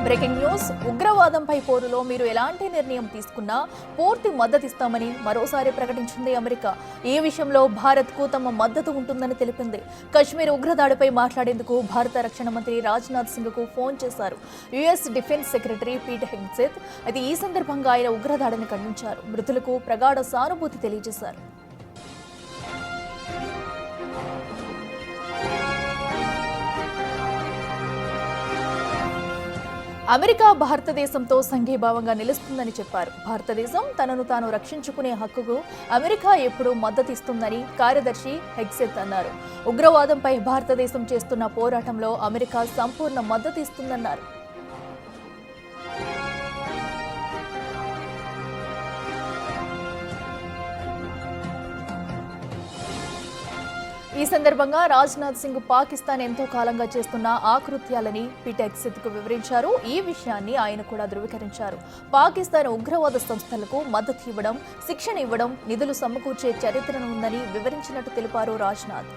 Breaking news. ఉగ్రవాదంపై పోరులో మీరు ఎలాంటి నిర్ణయం తీసుకున్నా పూర్తి మద్దతిస్తామని మరోసారి ప్రకటించింది అమెరికా. ఈ విషయంలో భారత్కు తమ మద్దతు ఉంటుందని తెలిపింది. కశ్మీర్ ఉగ్రదాడిపై మాట్లాడేందుకు భారత రక్షణ మంత్రి రాజ్నాథ్ సింగ్కు ఫోన్ చేశారు US defence secretary Pete Hegseth. అయితే ఈ సందర్భంగా ఆయన ఉగ్రదాడిని ఖండించారు. మృతులకు ప్రగాఢ సానుభూతి తెలియజేశారు. అమెరికా భారతదేశంతో సంఘీభావంగా నిలుస్తుందని చెప్పారు. భారతదేశం తనను తాను రక్షించుకునే హక్కుకు అమెరికా ఎప్పుడూ మద్దతిస్తుందని కార్యదర్శి హెగ్సెత్ అన్నారు. ఉగ్రవాదంపై భారతదేశం చేస్తున్న పోరాటంలో అమెరికా సంపూర్ణ మద్దతు ఇస్తుందన్నారు. ఈ సందర్భంగా రాజ్నాథ్ సింగ్ పాకిస్తాన్ ఎంతో కాలంగా చేస్తున్న ఆకృత్యాలని పీట్ హెగ్సెత్కు వివరించారు. ఈ విషయాన్ని ఆయన కూడా ధృవీకరించారు. పాకిస్తాన్ ఉగ్రవాద సంస్థలకు మద్దతు ఇవ్వడం, శిక్షణ ఇవ్వడం, నిధులు సమకూర్చే చరిత్ర ఉందని వివరించినట్టు తెలిపారు రాజ్నాథ్.